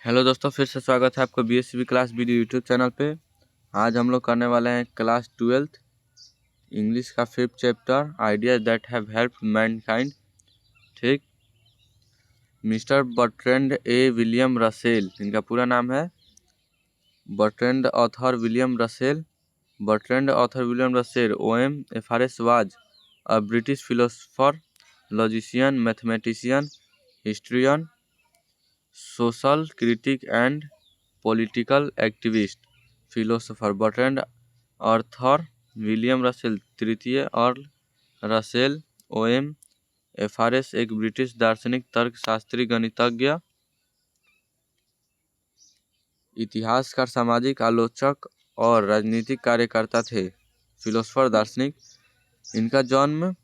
Hello दोस्तों, फिर से स्वागत है आपको BSc class video YouTube channel पे। आज हम लोग करने वाले हैं क्लास 12th इंग्लिश का 5th chapter ideas that have helped mankind. ठीक, mister Bertrand A William Russell, इनका पूरा नाम है Bertrand Arthur William Russell. Bertrand Arthur William Russell OM FRS was a British philosopher, logician, mathematician, historian, social critic and political activist. Philosopher Bertrand Arthur William Russell तृतीय और Russell OM FRS एक British दार्शनिक, तर्कशास्त्री, गणितज्ञ, इतिहासकार, सामाजिक आलोचक और राजनीतिक कार्यकर्ता थे। फिलोसोफर, दार्शनिक। इनका जन्म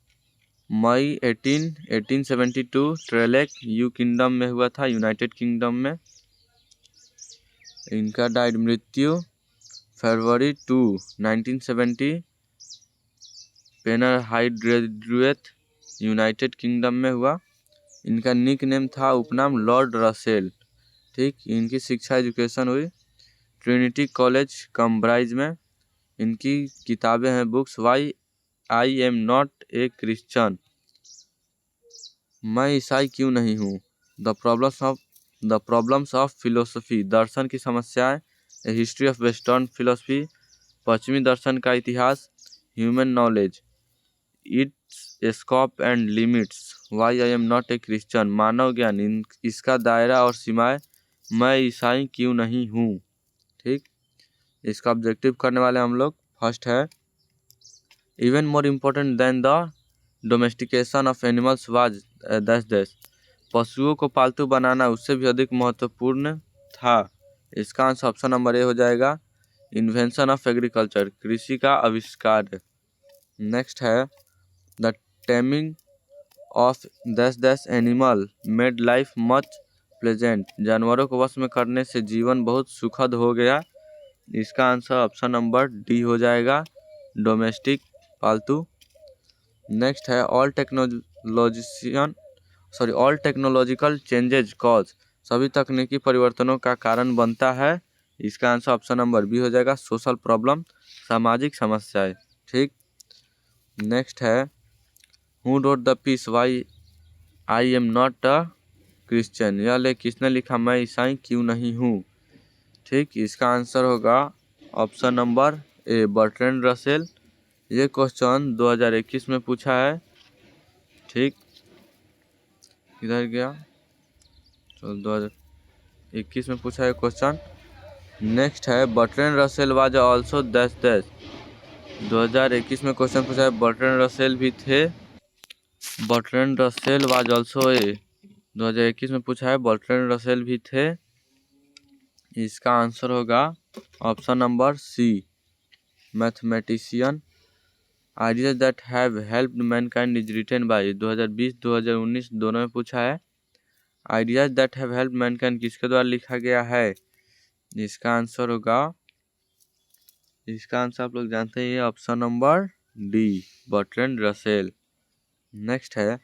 मई 1872 ट्रेलेक यू किंगडम में हुआ था, यूनाइटेड किंगडम में। इनका डाइड मृत्यु फरवरी 2, 1970 पेनर हाइड्रेड्रुएथ, यूनाइटेड किंगडम में हुआ। इनका निक नेम था, उपनाम लॉर्ड रसेल। ठीक, इनकी शिक्षा एजुकेशन हुई ट्रिनिटी कॉलेज कैम्ब्रिज में। इनकी किताबें हैं books why I am not a Christian, मैं ईसाई क्यों नहीं हूँ, द प्रॉब्लम्स ऑफ फिलोसफी, दर्शन की समस्याएं, a history of western philosophy, पश्चिमी दर्शन का इतिहास, human knowledge, its scope and limits, why I am not a Christian, मानव ज्ञान, इसका दायरा और सीमाएं, मैं ईसाई क्यों नहीं हूँ। ठीक, इसका ऑब्जेक्टिव करने वाले हम लोग। फर्स्ट है, even more important then the domestication of animals was दस पशुओं को पालतू बनाना उससे भी अधिक महत्वपूर्ण था। इसका आंसर ऑप्शन नंबर ए हो जाएगा, इन्वेंशन ऑफ एग्रीकल्चर, कृषि का आविष्कार। नेक्स्ट है, द टेमिंग ऑफ दस animal made life much pleasant, जानवरों को वश में करने से जीवन बहुत सुखद हो गया। इसका आंसर ऑप्शन नंबर डी हो जाएगा, डोमेस्टिक, पालतू। नेक्स्ट है, ऑल टेक्नोलॉजिकल चेंजेज कॉज, सभी तकनीकी परिवर्तनों का कारण बनता है। इसका आंसर ऑप्शन नंबर बी हो जाएगा, सोशल प्रॉब्लम, सामाजिक समस्याएं। ठीक, नेक्स्ट है, who wrote the piece why I am not a Christian, यह लेख किसने लिखा, मैं ईसाई क्यों नहीं हूँ। ठीक, इसका आंसर होगा option number A, Bertrand Russell. ये क्वेश्चन 2021 में पूछा है। ठीक, किधर गया, तो 2021 में पूछा है क्वेश्चन। नेक्स्ट है, बर्ट्रैंड रसेल वाज ऑल्सो 2021 में क्वेश्चन पूछा है, बर्ट्रैंड रसेल भी थे। Bertrand Russell was also a, 2021 में पूछा है, बर्ट्रैंड रसेल भी थे। इसका आंसर होगा option number C, mathematician. Ideas that have helped mankind is written by, 2020-2019 दोनों में पूछा है। Ideas that have helped mankind किसके द्वारा लिखा गया है। इसका आंसर होगा, इसका आंसर आप लोग जानते हैं, option number D, Bertrand Russell. Next है,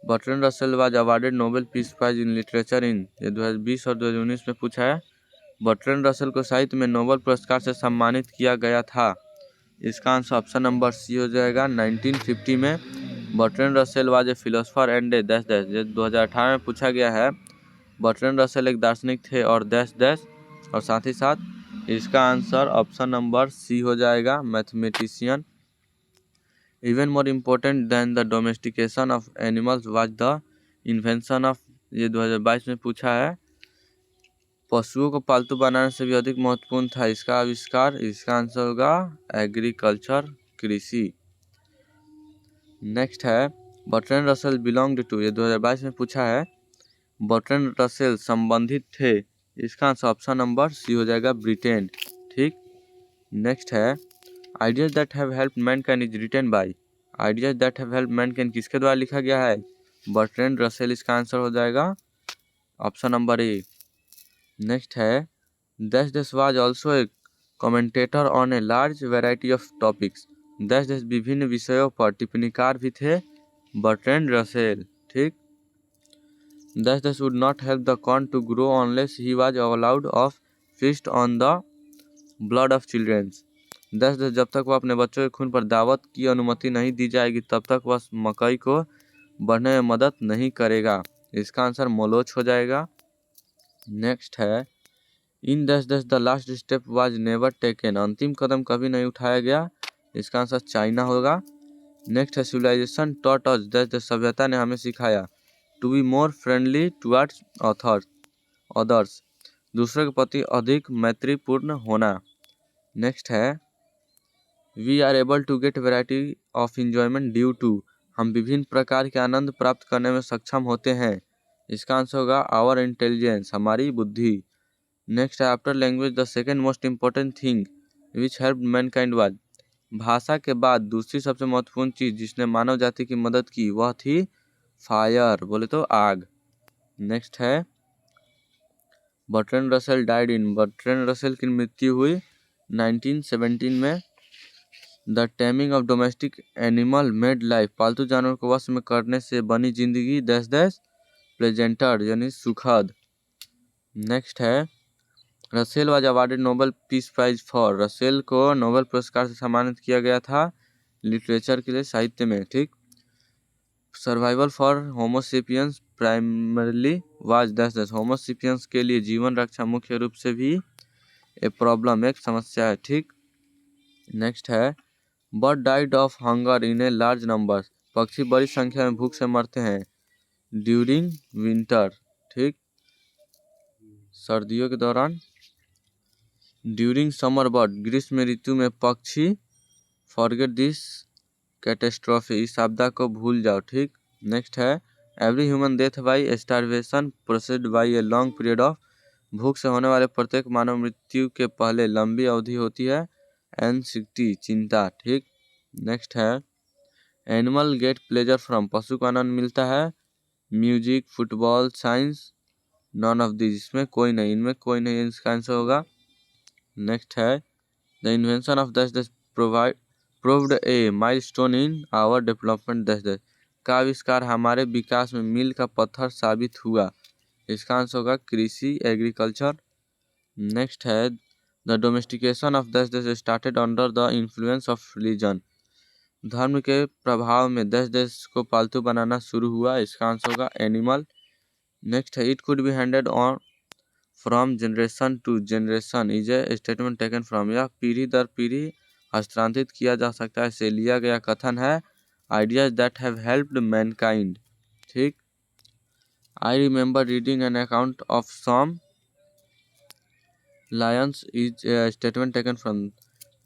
Bertrand Russell was awarded Nobel peace prize in literature in, ये 2020 और 2019 में पूछा है। बर्ट्रैंड रसेल को साहित्य में नोबेल पुरस्कार से सम्मानित किया गया था। इसका आंसर ऑप्शन नंबर सी हो जाएगा, 1950 में। Bertrand Russell was a philosopher and A dash dash, ये 2018 में पूछा गया है। बर्ट्रैंड रसेल एक दार्शनिक थे और डैश डैश, और साथ ही साथ इसका आंसर ऑप्शन नंबर सी हो जाएगा, mathematician. Even more important then the domestication of animals was the invention of, ये 2022 में पूछा है। पशुओं को पालतू बनाने से भी अधिक महत्वपूर्ण था इसका आविष्कार। इसका आंसर होगा एग्रीकल्चर, कृषि। नेक्स्ट है, बर्ट्रैंड रसेल बिलोंग्ड टू, ये 2022 में पूछा है। बर्ट्रैंड रसेल संबंधित थे। इसका आंसर ऑप्शन नंबर सी हो जाएगा, ब्रिटेन। ठीक, नेक्स्ट है, ideas that have helped mankind is written by, ideas that have helped mankind किसके द्वारा लिखा गया है, बर्ट्रैंड रसेल। इसका आंसर हो जाएगा ऑप्शन नंबर ए। नेक्स्ट है, dash dash was also a commentator on a large variety of topics, dash dash विभिन्न विषयों पर टिप्पणीकार भी थे, बर्ट्रैंड रसेल। ठीक, Thus this would not help the corn to grow unless he was allowed of feast on the blood of children. Thus जब तक वह अपने बच्चों के खून पर दावत की अनुमति नहीं दी जाएगी तब तक वह मकई को बढ़ने में मदद नहीं करेगा। इसका आंसर मोलोच हो जाएगा। नेक्स्ट है in this the last step was never taken, अंतिम कदम कभी नहीं उठाया गया। इसका आंसर चाइना होगा। नेक्स्ट है सिविलाइजेशन टॉट अस, दस सभ्यता ने हमें सिखाया to be more friendly towards others, दूसरे के प्रति अधिक मैत्रीपूर्ण होना। नेक्स्ट है we are able to get variety of enjoyment due to, हम विभिन्न प्रकार के आनंद प्राप्त करने में सक्षम होते हैं। इसका आंसर होगा आवर इंटेलिजेंस, हमारी बुद्धि। नेक्स्ट है after language the second most important thing which help Mankind was, भाषा के बाद दूसरी सबसे महत्वपूर्ण चीज जिसने मानव जाति की मदद की वह थी फायर, बोले तो आग। नेक्स्ट है Bertrand Russell died in, Bertrand Russell की मृत्यु हुई 1917 में। The taming of domestic animal made life, पालतू जानवर को वश में करने से बनी जिंदगी दस प्लेजेंटर यानी सुखद। नेक्स्ट है Russell was awarded Nobel peace prize for, Russell को नोबेल पुरस्कार से सम्मानित किया गया था लिटरेचर के लिए, साहित्य में। ठीक। Survival for Homo sapiens primarily was दस, होमोसेपियंस के लिए जीवन रक्षा मुख्य रूप से भी ए प्रॉब्लम, एक समस्या है। ठीक। नेक्स्ट है bird died of hunger in a large number, पक्षी बड़ी संख्या में भूख से मरते हैं ड्यूरिंग विंटर। ठीक, सर्दियों के दौरान। ड्यूरिंग समर बर्ड, ग्रीष्म ऋतु में पक्षी। फॉरगेट दिस कैटेस्ट्रॉफी, इस आपदा को भूल जाओ। ठीक। नेक्स्ट है every human death by starvation proceed by a long period of, भूख से होने वाले प्रत्येक मानव मृत्यु के पहले लंबी अवधि होती है एंग्जाइटी, चिंता। ठीक। नेक्स्ट है एनिमल गेट प्लेजर फ्रॉम, पशु को आनंद मिलता है music, football, science, none of this, इसमें कोई नहीं, इनमें कोई नहीं, इसका आंसर होगा। नेक्स्ट है the invention of this proved a milestone in our development this का आविष्कार हमारे विकास में मील का पत्थर साबित हुआ। इसका आंसर होगा कृषि, एग्रीकल्चर। नेक्स्ट है द डोमेस्टिकेशन ऑफ दस started under the influence of religion, धर्म के प्रभाव में दस को पालतू बनाना शुरू हुआ। इसका आंसर होगा एनिमल। नेक्स्ट है it could be handed on from generation to generation is a statement taken from, यह पीढ़ी दर पीढ़ी हस्तांतरित किया जा सकता है से लिया गया कथन है ideas that have helped mankind. ठीक। I remember reading an account of some lions is a statement taken from,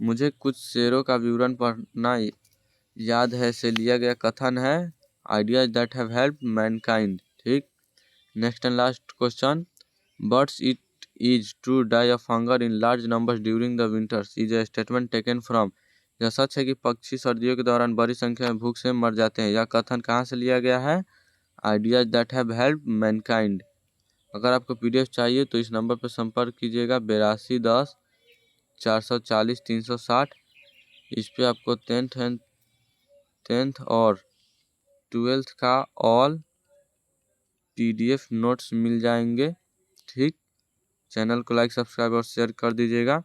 मुझे कुछ शेरों का विवरण पढ़ना याद है से लिया गया कथन है ideas that have helped mankind. ठीक। Next and last question birds it is to die of hunger in large numbers during the winters is a statement taken from, यह सच है कि पक्षी सर्दियों के दौरान बड़ी संख्या में भूख से मर जाते हैं, यह कथन कहाँ से लिया गया है ideas that have helped Mankind. अगर आपको पीडीएफ चाहिए तो इस नंबर पर संपर्क कीजिएगा 8210 440 360। इस पे आपको टेंथ और 12th का ऑल पीडीएफ नोट्स मिल जाएंगे। ठीक। चैनल को लाइक, सब्सक्राइब और शेयर कर दीजिएगा।